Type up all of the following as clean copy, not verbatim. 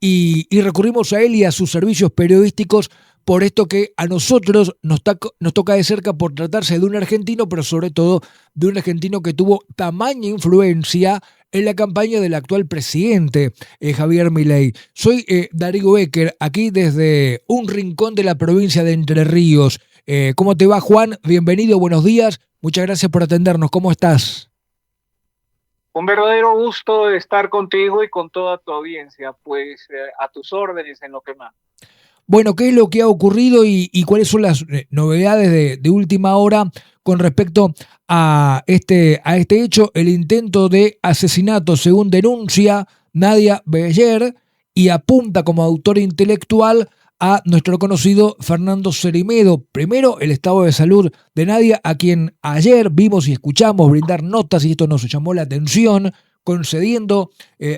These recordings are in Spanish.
y recurrimos a él y a sus servicios periodísticos por esto que a nosotros nos toca de cerca por tratarse de un argentino, pero sobre todo de un argentino que tuvo tamaña influencia en la campaña del actual presidente Javier Milei. Soy Darío Becker, aquí desde un rincón de la provincia de Entre Ríos. ¿Cómo te va, Juan? Bienvenido, buenos días. Muchas gracias por atendernos. ¿Cómo estás? Un verdadero gusto estar contigo y con toda tu audiencia, pues a tus órdenes en lo que más. Bueno, ¿qué es lo que ha ocurrido y cuáles son las novedades de última hora con respecto a este hecho, el intento de asesinato, según denuncia Nadia Beller, y apunta como autor intelectual a nuestro conocido Fernando Cerimedo? Primero, el estado de salud de Nadia, a quien ayer vimos y escuchamos brindar notas, y esto nos llamó la atención, concediendo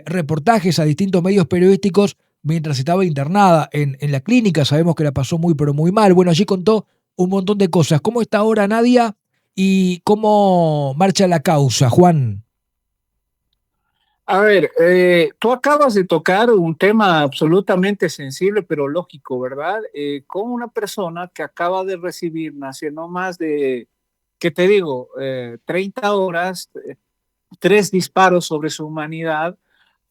reportajes a distintos medios periodísticos mientras estaba internada en la clínica. Sabemos que la pasó muy, pero muy mal. Bueno, allí contó un montón de cosas. ¿Cómo está ahora Nadia y cómo marcha la causa, Juan? A ver, tú acabas de tocar un tema absolutamente sensible, pero lógico, ¿verdad? Con una persona que acaba de recibir, hace no más de, ¿qué te digo? 30 horas, tres disparos sobre su humanidad,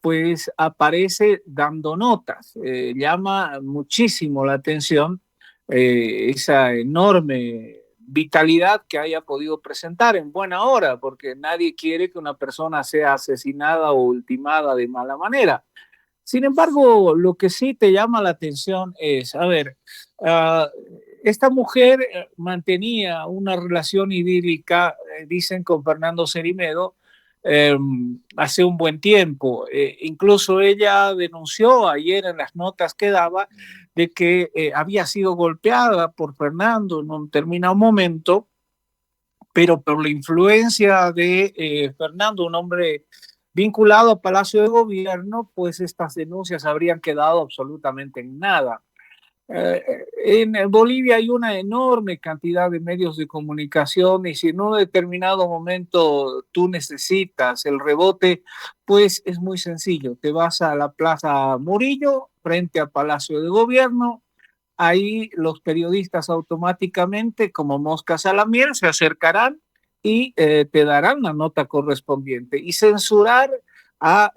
pues aparece dando notas. Llama muchísimo la atención esa enorme vitalidad que haya podido presentar en buena hora, porque nadie quiere que una persona sea asesinada o ultimada de mala manera. Sin embargo, lo que sí te llama la atención es, a ver, uh, esta mujer mantenía una relación idílica, dicen, con Fernando Cerimedo, eh, hace un buen tiempo. Incluso ella denunció ayer en las notas que daba de que había sido golpeada por Fernando en un determinado momento, pero por la influencia de Fernando, un hombre vinculado a Palacio de Gobierno, pues estas denuncias habrían quedado absolutamente en nada. En Bolivia hay una enorme cantidad de medios de comunicación y si en un determinado momento tú necesitas el rebote, pues es muy sencillo. Te vas a la Plaza Murillo, frente al Palacio de Gobierno. Ahí los periodistas automáticamente, como moscas a la miel, se acercarán y te darán la nota correspondiente. Y censurar a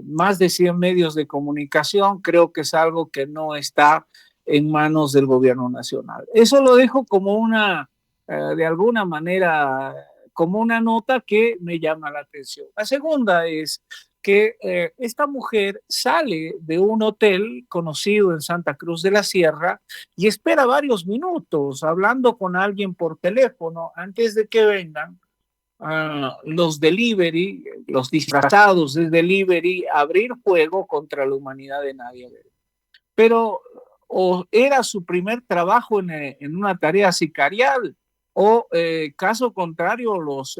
más de 100 medios de comunicación creo que es algo que no está en manos del gobierno nacional. Eso lo dejo como una, de alguna manera, como una nota que me llama la atención. La segunda es que esta mujer sale de un hotel conocido en Santa Cruz de la Sierra y espera varios minutos hablando con alguien por teléfono antes de que vengan los delivery, los disfrazados de delivery, a abrir fuego contra la humanidad de nadie. Pero o era su primer trabajo en una tarea sicarial, o caso contrario, los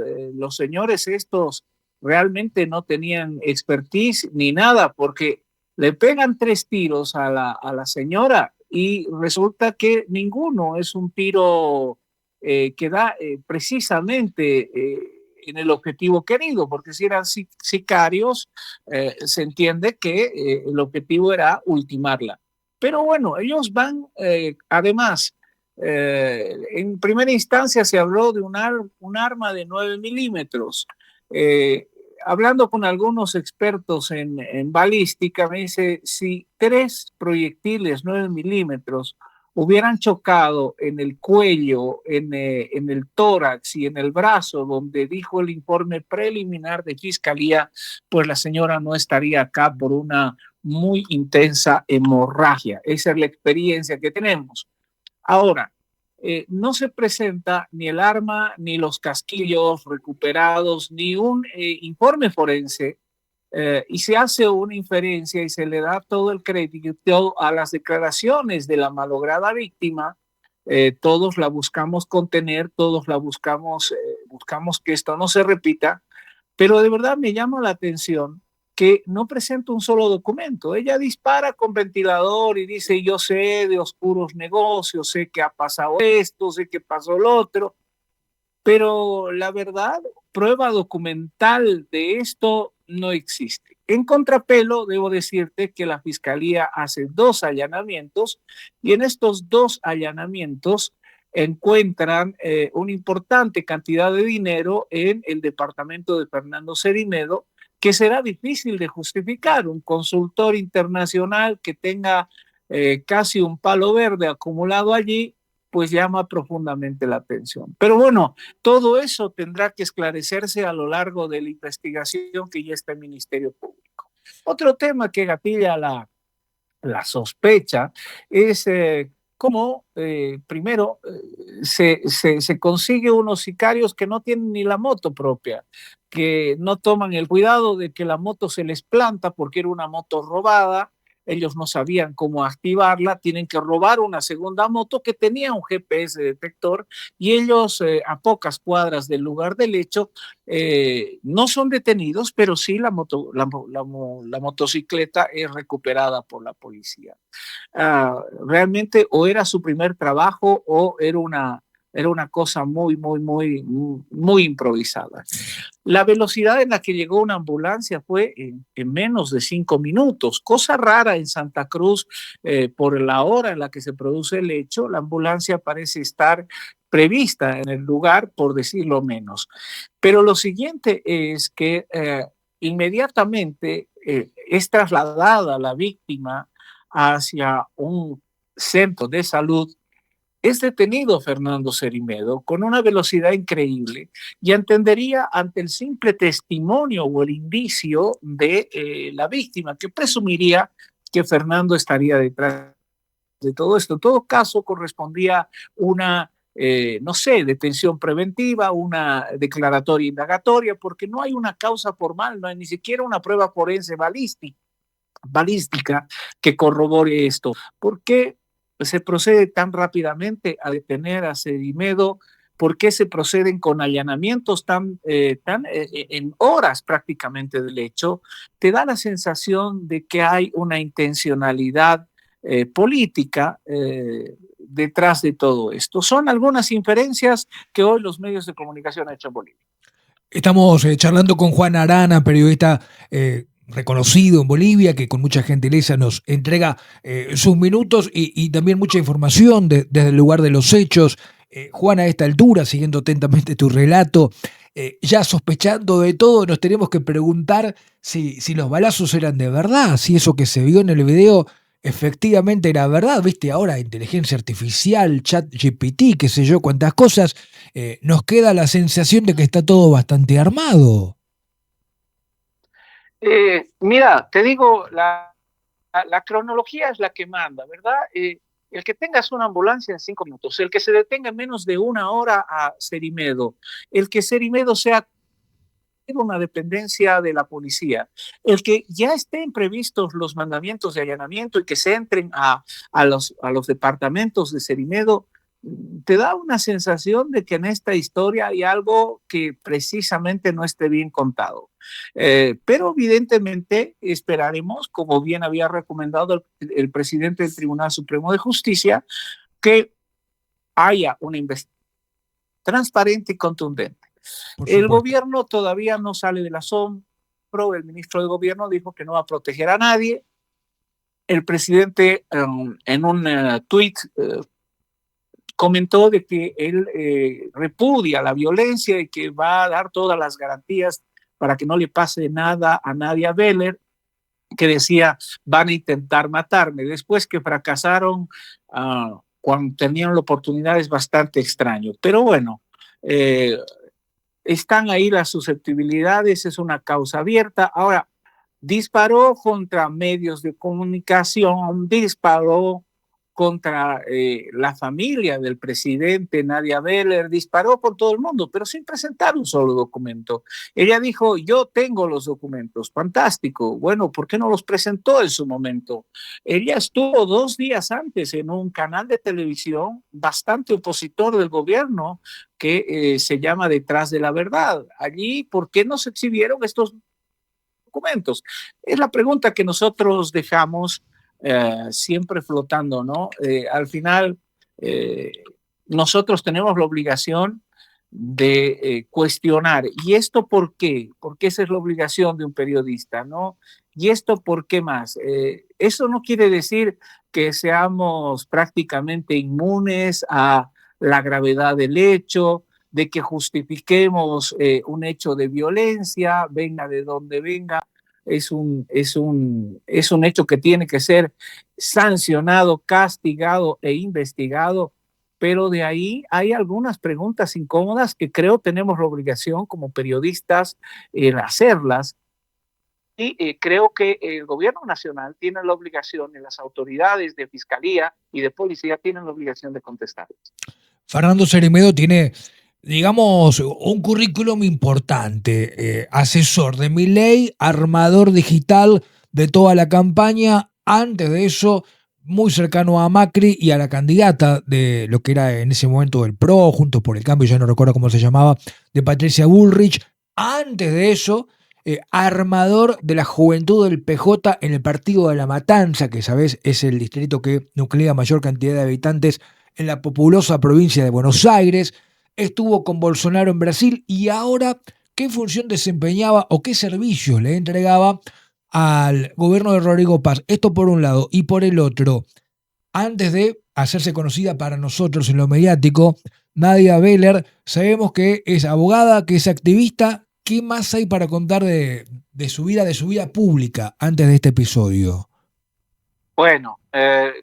señores estos realmente no tenían expertise ni nada, porque le pegan tres tiros a la señora y resulta que ninguno es un tiro que da precisamente en el objetivo querido, porque si eran sicarios, se entiende que el objetivo era ultimarla. Pero bueno, ellos van, además, en primera instancia se habló de un arma de 9 milímetros. Eh, Hablando con algunos expertos en balística, me dice, si tres proyectiles 9 milímetros hubieran chocado en el cuello, en el tórax y en el brazo, donde dijo el informe preliminar de fiscalía, pues la señora no estaría acá por una muy intensa hemorragia. Esa es la experiencia que tenemos. Ahora, no se presenta ni el arma, ni los casquillos recuperados, ni un informe forense, y se hace una inferencia y se le da todo el crédito a las declaraciones de la malograda víctima. Todos la buscamos contener, todos la buscamos que esto no se repita, pero de verdad me llama la atención que no presenta un solo documento. Ella dispara con ventilador y dice, yo sé de oscuros negocios, sé que ha pasado esto, sé que pasó lo otro, pero la verdad, prueba documental de esto no existe. En contrapelo, debo decirte que la Fiscalía hace 2 allanamientos y en estos 2 allanamientos encuentran una importante cantidad de dinero en el departamento de Fernando Cerimedo, que será difícil de justificar. Un consultor internacional que tenga casi un palo verde acumulado allí, pues llama profundamente la atención. Pero bueno, todo eso tendrá que esclarecerse a lo largo de la investigación que ya está en el Ministerio Público. Otro tema que gatilla la sospecha es cómo primero se consigue unos sicarios que no tienen ni la moto propia, que no toman el cuidado de que la moto se les planta porque era una moto robada. Ellos no sabían cómo activarla, tienen que robar una segunda moto que tenía un GPS detector y ellos a pocas cuadras del lugar del hecho no son detenidos, pero sí la motocicleta es recuperada por la policía. Realmente o era su primer trabajo o era una cosa muy improvisada. La velocidad en la que llegó una ambulancia fue en menos de 5 minutos, cosa rara en Santa Cruz por la hora en la que se produce el hecho. La ambulancia parece estar prevista en el lugar, por decirlo menos. Pero lo siguiente es que inmediatamente es trasladada la víctima hacia un centro de salud. Es detenido Fernando Cerimedo con una velocidad increíble y entendería ante el simple testimonio o el indicio de la víctima, que presumiría que Fernando estaría detrás de todo esto. En todo caso, correspondía una, no sé, detención preventiva, una declaratoria indagatoria, porque no hay una causa formal, no hay ni siquiera una prueba forense balística que corrobore esto. ¿Por qué se procede tan rápidamente a detener a Cerimedo? ¿Por qué se proceden con allanamientos en horas prácticamente del hecho? Te da la sensación de que hay una intencionalidad política detrás de todo esto. Son algunas inferencias que hoy los medios de comunicación han hecho en Bolivia. Estamos charlando con Juan Arana, periodista reconocido en Bolivia, que con mucha gentileza nos entrega sus minutos y también mucha información desde el lugar de los hechos. Juan, a esta altura, siguiendo atentamente tu relato, ya sospechando de todo, nos tenemos que preguntar si los balazos eran de verdad, si eso que se vio en el video efectivamente era verdad. Viste, ahora inteligencia artificial, chat GPT, qué sé yo, cuántas cosas. Nos queda la sensación de que está todo bastante armado. Mira, te digo, la cronología es la que manda, ¿verdad? El que tengas una ambulancia en 5 minutos, el que se detenga en menos de una hora a Cerimedo, el que Cerimedo sea una dependencia de la policía, el que ya estén previstos los mandamientos de allanamiento y que se entren a los departamentos de Cerimedo, te da una sensación de que en esta historia hay algo que precisamente no esté bien contado. Pero evidentemente esperaremos, como bien había recomendado el presidente del Tribunal Supremo de Justicia, que haya una investigación transparente y contundente. El gobierno todavía no sale del asombro. El ministro de Gobierno dijo que no va a proteger a nadie. El presidente en un tuit comentó de que él repudia la violencia y que va a dar todas las garantías para que no le pase nada a Nadia Beller, que decía, van a intentar matarme. Después que fracasaron cuando tenían la oportunidad, es bastante extraño. Pero bueno, están ahí las susceptibilidades, es una causa abierta. Ahora, disparó contra medios de comunicación, disparó contra la familia del presidente Nadia Beller, disparó con todo el mundo, pero sin presentar un solo documento. Ella dijo, yo tengo los documentos, fantástico. Bueno, ¿por qué no los presentó en su momento? Ella estuvo 2 días antes en un canal de televisión bastante opositor del gobierno que se llama Detrás de la Verdad. Allí, ¿por qué no se exhibieron estos documentos? Es la pregunta que nosotros dejamos siempre flotando, ¿no? Al final, nosotros tenemos la obligación de cuestionar. ¿Y esto por qué? Porque esa es la obligación de un periodista, ¿no? ¿Y esto por qué más? Eso no quiere decir que seamos prácticamente inmunes a la gravedad del hecho, de que justifiquemos un hecho de violencia, venga de donde venga. Es un hecho que tiene que ser sancionado, castigado e investigado, pero de ahí hay algunas preguntas incómodas que creo tenemos la obligación como periodistas en hacerlas. Y creo que el gobierno nacional tiene la obligación y las autoridades de fiscalía y de policía tienen la obligación de contestar. Fernando Ceremedo tiene, digamos, un currículum importante, asesor de Milei, armador digital de toda la campaña, antes de eso muy cercano a Macri y a la candidata de lo que era en ese momento el PRO, Juntos por el Cambio, ya no recuerdo cómo se llamaba, de Patricia Bullrich. Antes de eso, armador de la juventud del PJ en el partido de La Matanza, que sabes es el distrito que nuclea mayor cantidad de habitantes en la populosa provincia de Buenos Aires, estuvo con Bolsonaro en Brasil y ahora, ¿qué función desempeñaba o qué servicios le entregaba al gobierno de Rodrigo Paz? Esto por un lado. Y por el otro, antes de hacerse conocida para nosotros en lo mediático, Nadia Beller, sabemos que es abogada, que es activista. ¿Qué más hay para contar de su vida pública antes de este episodio? Bueno,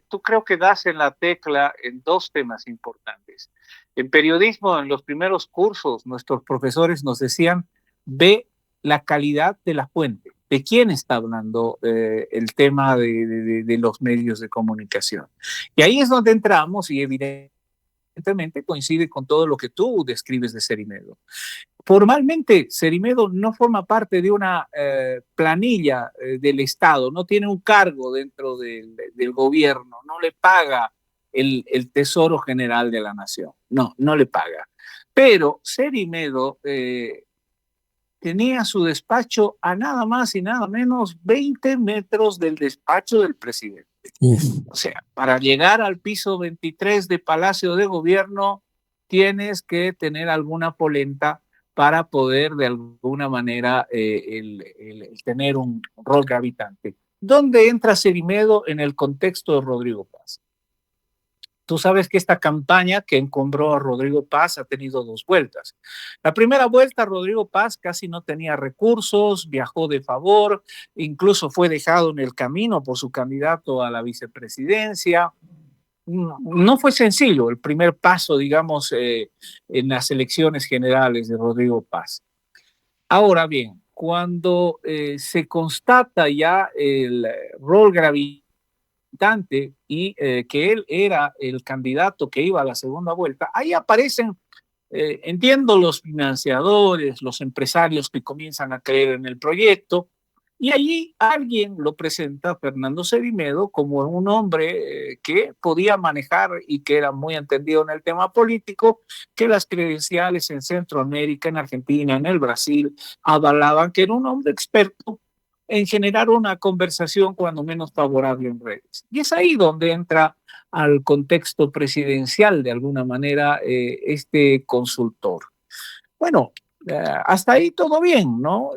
tú creo que das en la tecla en dos temas importantes. En periodismo, en los primeros cursos, nuestros profesores nos decían, ve la calidad de la fuente, de quién está hablando el tema de los medios de comunicación. Y ahí es donde entramos y evidentemente coincide con todo lo que tú describes de Cerimedo. Formalmente, Cerimedo no forma parte de una planilla del Estado, no tiene un cargo dentro del gobierno, no le paga el Tesoro General de la Nación, no le paga. Pero Cerimedo tenía su despacho a nada más y nada menos 20 metros del despacho del presidente. Uf. O sea, para llegar al piso 23 de Palacio de Gobierno, tienes que tener alguna polenta para poder de alguna manera el tener un rol gravitante. ¿Dónde entra Cerimedo en el contexto de Rodrigo Paz? Tú sabes que esta campaña que encumbró a Rodrigo Paz ha tenido dos vueltas. La primera vuelta, Rodrigo Paz casi no tenía recursos, viajó de favor, incluso fue dejado en el camino por su candidato a la vicepresidencia. No fue sencillo el primer paso, digamos, en las elecciones generales de Rodrigo Paz. Ahora bien, cuando se constata ya el rol gravitante y que él era el candidato que iba a la segunda vuelta, ahí aparecen, entiendo, los financiadores, los empresarios que comienzan a creer en el proyecto, y allí alguien lo presenta, Fernando Cerimedo, como un hombre que podía manejar y que era muy entendido en el tema político, que las credenciales en Centroamérica, en Argentina, en el Brasil, avalaban que era un hombre experto en generar una conversación cuando menos favorable en redes. Y es ahí donde entra al contexto presidencial, de alguna manera, este consultor. Bueno, hasta ahí todo bien, ¿no?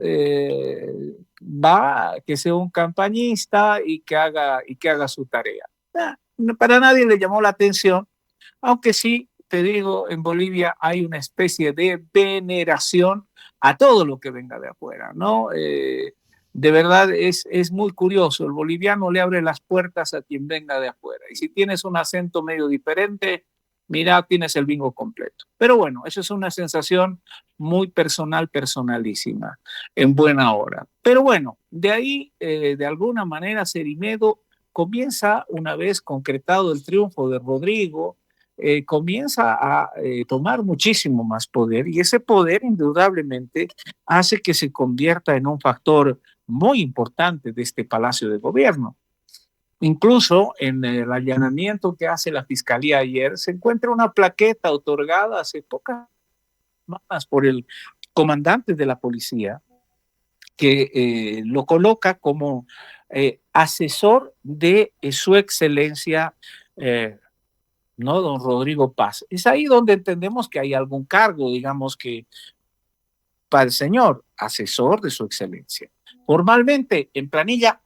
Va que sea un campañista y que haga su tarea. Para nadie le llamó la atención, aunque sí, te digo, en Bolivia hay una especie de veneración a todo lo que venga de afuera, ¿no? De verdad es muy curioso. El boliviano le abre las puertas a quien venga de afuera. Y si tienes un acento medio diferente, mira, tienes el bingo completo. Pero bueno, eso es una sensación muy personal, personalísima, en buena hora. Pero bueno, de ahí, de alguna manera, Cerimedo comienza, una vez concretado el triunfo de Rodrigo, comienza a tomar muchísimo más poder y ese poder indudablemente hace que se convierta en un factor muy importante de este Palacio de Gobierno. Incluso en el allanamiento que hace la Fiscalía ayer se encuentra una plaqueta otorgada hace pocas semanas por el comandante de la policía que lo coloca como asesor de su excelencia ¿no? Don Rodrigo Paz. Es ahí donde entendemos que hay algún cargo, digamos que para el señor, asesor de su excelencia. Formalmente, en planilla,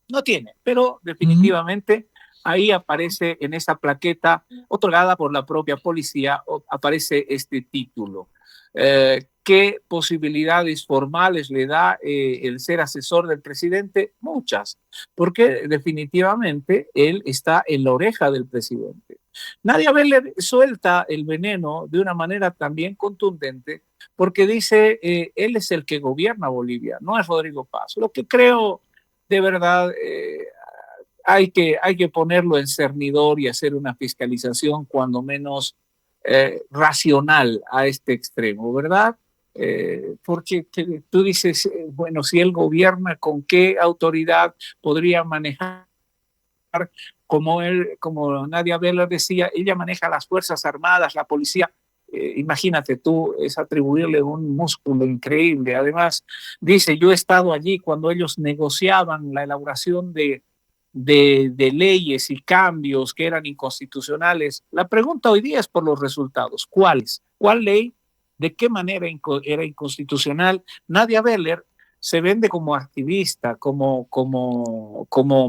no tiene, pero definitivamente ahí aparece en esa plaqueta otorgada por la propia policía, aparece este título. ¿Qué posibilidades formales le da el ser asesor del presidente? Muchas, porque definitivamente él está en la oreja del presidente. Nadia Beller suelta el veneno de una manera también contundente, porque dice, él es el que gobierna Bolivia, no es Rodrigo Paz. Lo que creo de verdad hay que ponerlo en cernidor y hacer una fiscalización cuando menos racional a este extremo, ¿verdad? Porque tú dices, bueno, si él gobierna, ¿con qué autoridad podría manejar? Como él, como Nadia Vela decía, ella maneja las Fuerzas Armadas, la policía. Imagínate tú, es atribuirle un músculo increíble. Además, dice, yo he estado allí cuando ellos negociaban la elaboración de leyes y cambios que eran inconstitucionales. La pregunta hoy día es por los resultados. ¿Cuáles? ¿Cuál ley? ¿De qué manera era inconstitucional? Nadia Beller se vende como activista, como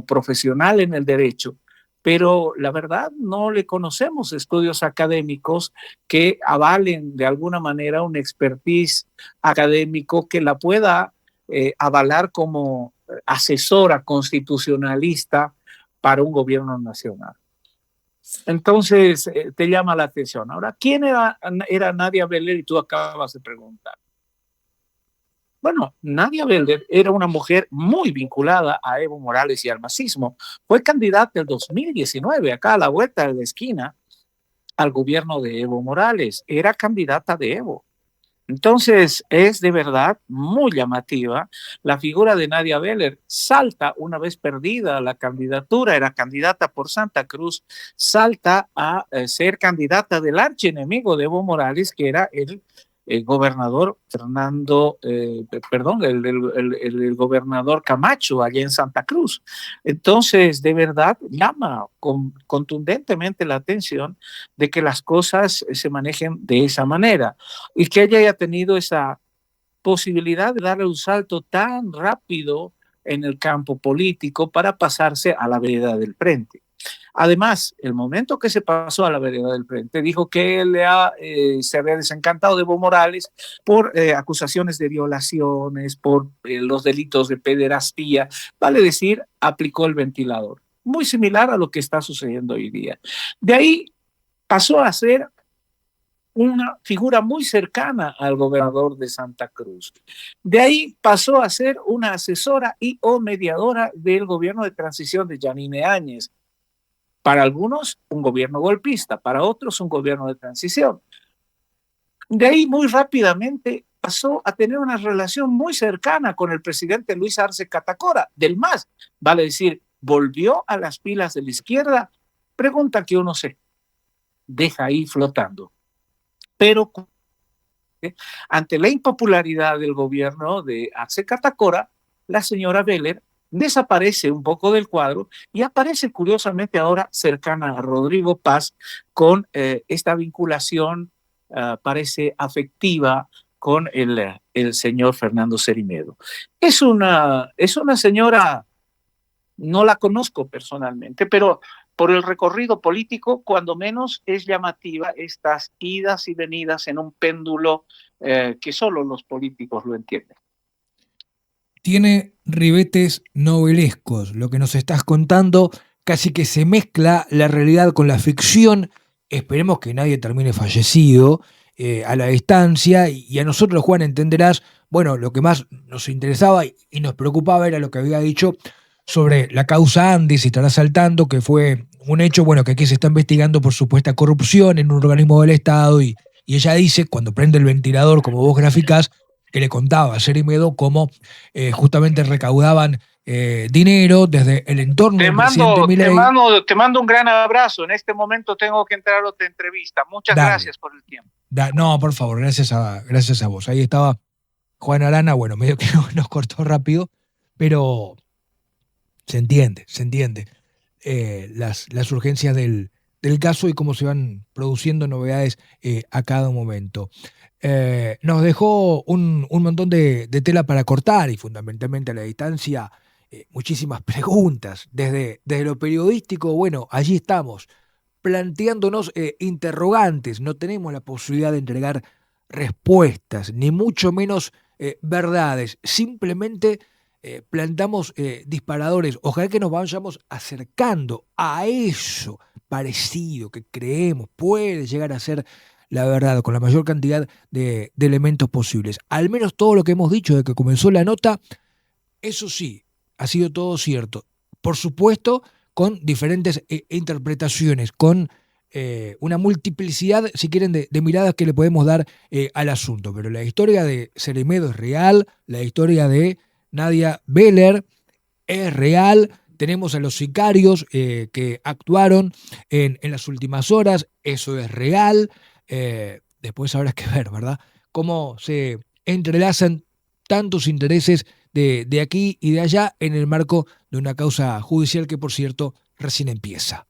profesional en el derecho, pero la verdad no le conocemos estudios académicos que avalen de alguna manera un expertise académico que la pueda avalar como asesora constitucionalista para un gobierno nacional. Entonces, te llama la atención. Ahora, ¿quién era Nadia Beller? Y tú acabas de preguntar. Bueno, Nadia Beller era una mujer muy vinculada a Evo Morales y al masismo. Fue candidata en 2019, acá a la vuelta de la esquina, al gobierno de Evo Morales. Era candidata de Evo. Entonces, es de verdad muy llamativa. La figura de Nadia Beller salta una vez perdida la candidatura, era candidata por Santa Cruz, salta a ser candidata del archienemigo de Evo Morales, que era el gobernador Fernando, perdón, el gobernador Camacho allá en Santa Cruz. Entonces, de verdad, llama contundentemente la atención de que las cosas se manejen de esa manera y que ella haya tenido esa posibilidad de darle un salto tan rápido en el campo político para pasarse a la vereda del frente. Además, el momento que se pasó a la vereda del frente, dijo que él se había desencantado de Evo Morales por acusaciones de violaciones, por los delitos de pederastía, vale decir, aplicó el ventilador. Muy similar a lo que está sucediendo hoy día. De ahí pasó a ser una figura muy cercana al gobernador de Santa Cruz. De ahí pasó a ser una asesora y o mediadora del gobierno de transición de Yanine Áñez. Para algunos, un gobierno golpista, para otros, un gobierno de transición. De ahí, muy rápidamente, pasó a tener una relación muy cercana con el presidente Luis Arce Catacora, del MAS. Vale decir, volvió a las filas de la izquierda. Pregunta que uno se deja ahí flotando. Pero ante la impopularidad del gobierno de Arce Catacora, la señora Beller desaparece un poco del cuadro y aparece curiosamente ahora cercana a Rodrigo Paz con esta vinculación, parece afectiva con el señor Fernando Cerimedo. Es una señora, no la conozco personalmente, pero por el recorrido político, cuando menos es llamativa estas idas y venidas en un péndulo que solo los políticos lo entienden. Tiene ribetes novelescos, lo que nos estás contando, casi que se mezcla la realidad con la ficción. Esperemos que nadie termine fallecido a la distancia, y a nosotros, Juan, entenderás, bueno, lo que más nos interesaba y nos preocupaba era lo que había dicho sobre la causa Andes, y estará saltando, que fue un hecho, bueno, que aquí se está investigando por supuesta corrupción en un organismo del Estado, y ella dice, cuando prende el ventilador, como vos graficás, que le contaba a Cerimedo cómo justamente recaudaban dinero desde el entorno del presidente Milei. Te mando un gran abrazo. En este momento tengo que entrar a otra entrevista. Muchas gracias por el tiempo. No, por favor, gracias a vos. Ahí estaba Juan Arana, bueno, medio que nos cortó rápido, pero se entiende las urgencias del caso y cómo se van produciendo novedades a cada momento. nos dejó un montón de tela para cortar y fundamentalmente a la distancia muchísimas preguntas. Desde lo periodístico, bueno, allí estamos, planteándonos interrogantes, no tenemos la posibilidad de entregar respuestas, ni mucho menos verdades, simplemente plantamos disparadores. Ojalá que nos vayamos acercando a eso parecido que creemos puede llegar a ser la verdad, con la mayor cantidad de elementos posibles. Al menos todo lo que hemos dicho de que comenzó la nota, eso sí, ha sido todo cierto. Por supuesto, con diferentes interpretaciones, con una multiplicidad, si quieren, de miradas que le podemos dar al asunto. Pero la historia de Ceremedo es real, la historia de Nadia Beller es real. Tenemos a los sicarios que actuaron en las últimas horas, eso es real. Después habrá que ver, ¿verdad? Cómo se entrelazan tantos intereses de aquí y de allá en el marco de una causa judicial que, por cierto, recién empieza.